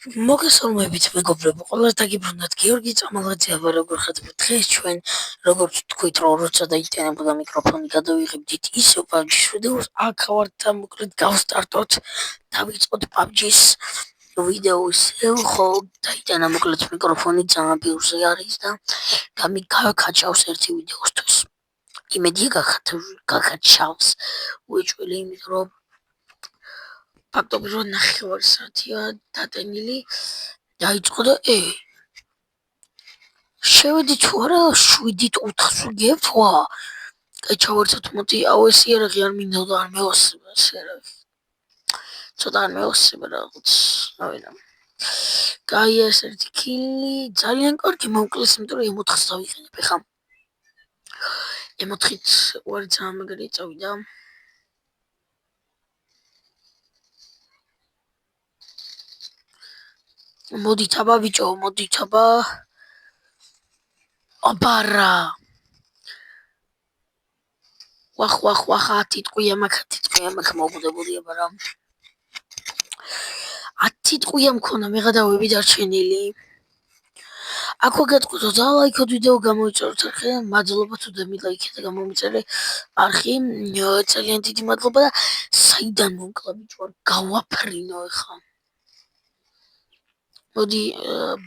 მოგესალმებით მეგობრებო, ყველას დაგიბრუნდათ გიორგი წამალაძეა, როგორ ხართ? დღეს ჩვენ როგორც თქვით, როცა დაიტანებოდა მიკროფონი, გადავიღებდით ისევ PUBG-ს ვიდეოს. აქ ვართ და მოკლედ გავსტარტოთ, დავიწყოთ PUBG-ს ვიდეოს. ხო, დაიტანა მოკლედ მიკროფონი, ძალიან ბევრზე არის და გავიქაჩავს ერთი ვიდეოსთვის. იმედია გაქაჩავს უეჭველი, იმიტომ რომ ფაქტობრივად ნახევარი საათია დატენილი, დაიწყო და შევედი თუ არა 7-4-ს ვიგებთ, კაი ჩავარცოთ, მოდი, ეს იარაღი არ მინდა და არ მევასება ეს იარაღი. ცოტა არ მევასება რაღაც, რავი. კაი, ეს ერთი კილი, ძალიან კარგი მომკლეს, იმიტომ რომ M4-ს დავიყენებ ეხლა. M4-ით ვარ ძალიან მაგარი წავიდა. მოდით აბა ბიჭო, მოდით აბა. აბარა. ვახ, ათიტყვია მაგ მოგუდებოდი აბარა. 10 ტყვია მქონა, მეღადავები დარჩენილი. აქვე გეტყვით და ლაიქოთ ვიდეო გამოიწეროთ არხი. მადლობა თუ დამილაიქე და გამომიწერე არხი. ძალიან დიდი მადლობა და საიდან მომკლა ბიჭო, გავაფრინო ეხლა. მოდი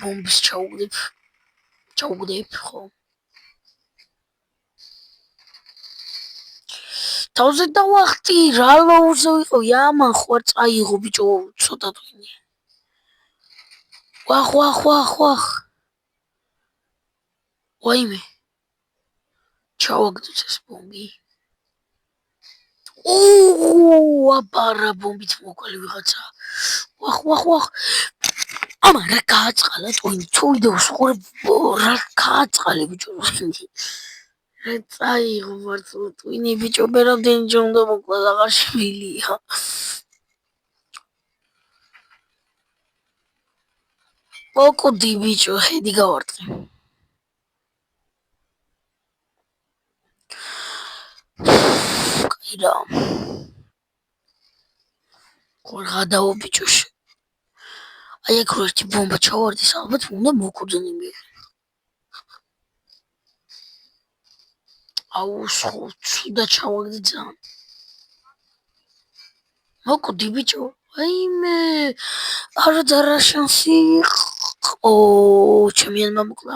ბომბის ჩაუგდებ, ხო. თავზე დავახტი, რა ლოუზე ვიყო, ამან ხوار წაიღო ბიჭო, ცოტა თქვენი. ვახ. ვაიმე. ჩავაგდოთ ეს ბომბი. აბარა ბომბით მოყალი ვიღაცა. ვახ. ამა რა გააწყალა თქვენი, თუ ვიდეოს ხوار რა გააწყალე ბიჭო. რა წაიღო მართლა twini ბიჭო, მე რამდენი ჯერ უნდა მოკლა, აღარ შემილია. მოკუდი ბიჭო, ხედი გავარტყე. კაი რა. ხوار გადაო ბიჭო. აი აქ რო ერთი ბომბა ჩავარდეს, ალბათ უნდა მოკუდნენ მე. ცუდა ჩავაგდი ძალიან. მოკუდი ბიჭო, აიმე, არა დარა შანსი. ჩემიან მომკლა.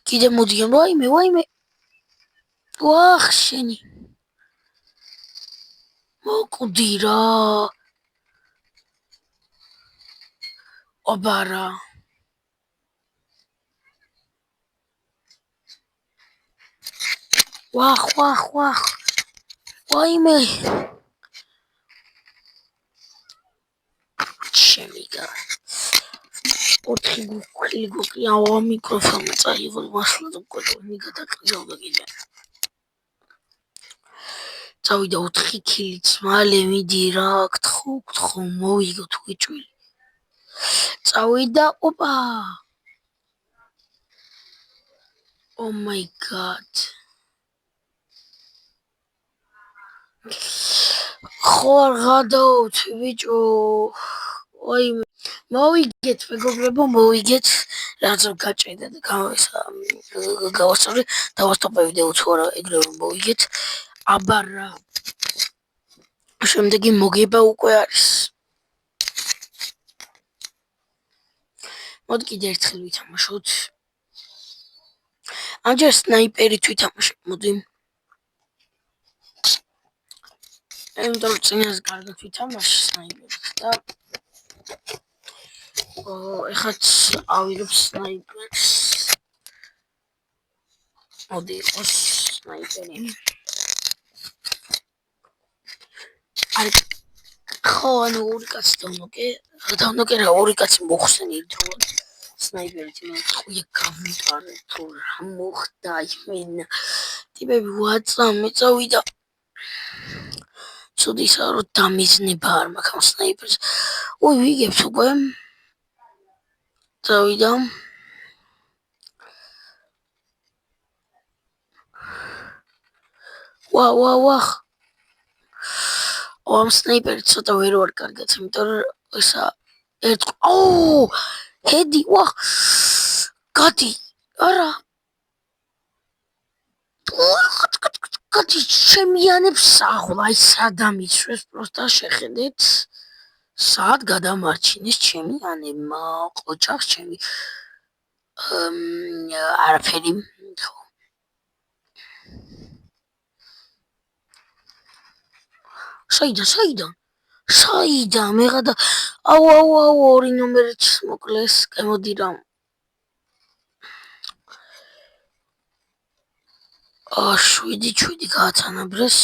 კიდე მოდიან, ვაიმე. ვახ შენი. მოკუდი რა. აბარა. ვახ. ვაიმე. შემიგა. 4 გუკლი ავა მიკროფონი წაიღო, მართლა და მკვეთრი გადაკრიალდა კიდე. წავიდა 4 კილიც, მალე მიდი რა, გთხოვ, მოვიგო თუ ეჭველი. წავიდა, ოპა. Oh my god. ხوار გადავთ ბიჭო. ვაიმე. მოვიგეთ მეგობრებო, რაც გაჭედა და გავასწორე, დავასტოპე ვიდეო თუ არა, ეგრევე მოვიგეთ. აბარა. შემდეგი მოგება უკვე არის. მოდი კიდე ერთხელ ვითამაშოთ. ამჯერ სნაიპერით ვითამაშებ, მოდი. იმიტომ რომ წინას კარგად ვითამაშე სნაიპერით და ეხაც ავიღებ სნაიპერს. მოდი იყოს სნაიპერი. ხო, ანუ ორი კაცი დავნოკე რა, ორი კაცი მოხსენი ერთდროულად სნაიპერით, ტყვია გამიყარე თუ რა მოხდა იმენა. ტიპები ვაწამე წავიდა. ცუდისა რომ დამიზნება არ მაქვს ამ სნაიპერს. ვიგებთ უკვე. წავიდა. ვახ. ამ სნაიპერი ცოტა ვერ ვარ კარგად, იმიტომ რომ ესა ჰედი, გადი, არა. გადი შემიანებს აღლა, აი სადამიცვეს, პროსტა შეხედეთ. სად გადამარჩინეს ჩემი ანებმა, ყოჩახს ჩემი. არაფერი. საიდან მეღადა აუ ორი ნომერიც მოკლეს კემოდი რამ შვიდი გააცანაბრეს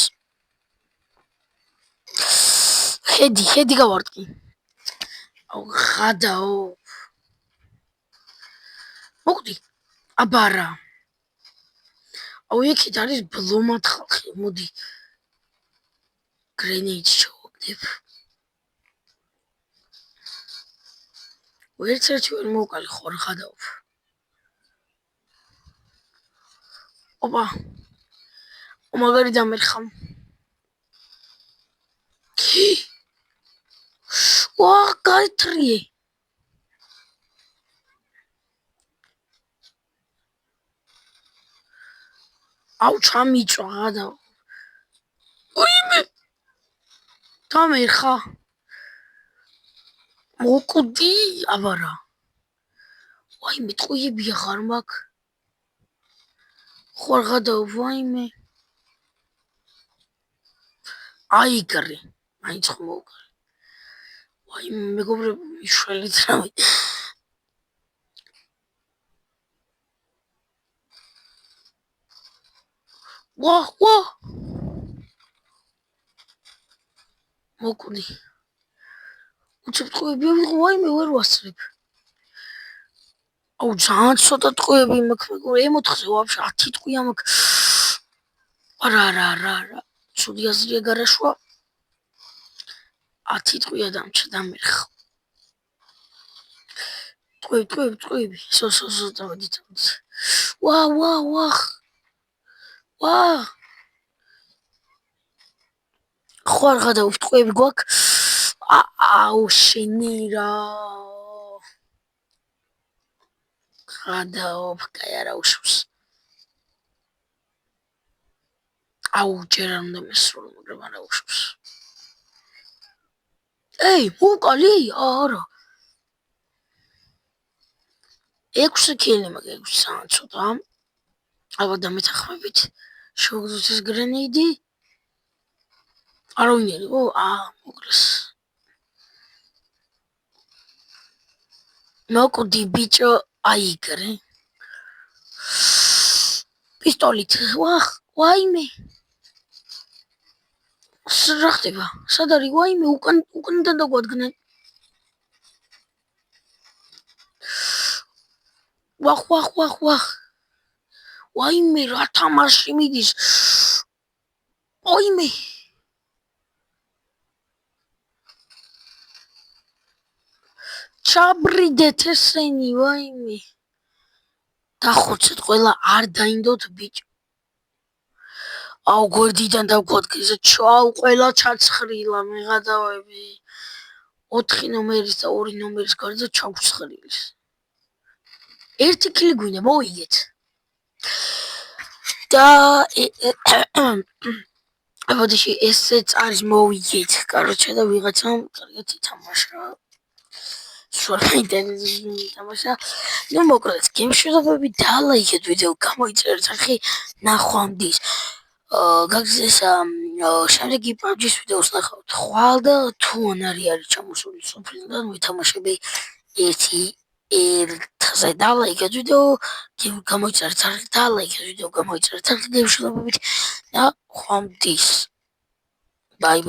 ხედი გავარტყი აუ ხადაო მოკვდი აბარა აუ იქით არის ბლომად ხალხი მოდი გრენეიდს შევაგდებ ვერცერთი ვერ მოვკალი ხარ ხადაობ ოპა მაგარი დამერხა გაითრიე აუ ჩამიწვა გადაო ოიმე დამერხა მოკვდი აბარა ვაიმე ტყუები აღარ მაქვს ხარ გადაო ვაიმე აიგრი მაინც ხომ მოვკარი ვაიმე მეგობრებო მიშველეთ რავი მოკვდი უცებ ტყუები ვაიმე ვერ ვასწრებ აუ ძალიან ცოტა ტყუები მაქვს მეგობრებო ემოთხზე ვაფშე 10 ტყუია მაქვს არა ცუდი აზრია გარაშვა 10 ტყუია დამჭა დამერხა ტყუები სო დავედით ხარ გადაუვ ტყუები გვაქვს აუ შენი რა გადაო კაი არა უშავს აუ ჯერ არ უნდა მესროლო მაგრამ არა უშავს მოვკალი არა 6 კილი მაგ 6 ცოტა ალბათ დამეთახმებით შევგდოთ ეს გრენეიდი არ ვინერი მოკლეს მოკვდი ბიჭო აიგრე პისტოლით ვაიმე რა ხდება სად არის ვაიმე უკანიდან დაგვადგნენ ვაიმე რა თამაში მიდის ვაიმე ჩაბრიდეთ ესენი ვაიმე დახოცეთ ყველა არ დაინდოთ ბიჭო აუ გვერდიდან დავგვადგეს ჩაუ ყველა ჩაცხრილა მეღადავები 4 ნომერის და 2 ნომერის გარდა ჩავცხრილის 1 კილი გვინდა მოვიგეთ და აბოდიში ესეც არის მოვიგეთ კაროჩე და ვიღაცამ კარგად ითამაშა თამაშა ნუ მოკლედ გემშვიდობები დალაიქეთ ვიდეო გამოიწერეთ ხი ნახვამდის გაგზეს შემდეგი PUBG-ის ვიდეოს ნახავთ ხვალ და თუ არ არის ჩამოსული სოფლიდან ვითამაშები ერთზე დალაიქეთ ვიდეო გამოიწერეთ დალაიქეთ ვიდეო გამოიწერეთ გემშვიდობებით და ხვამდის ბაი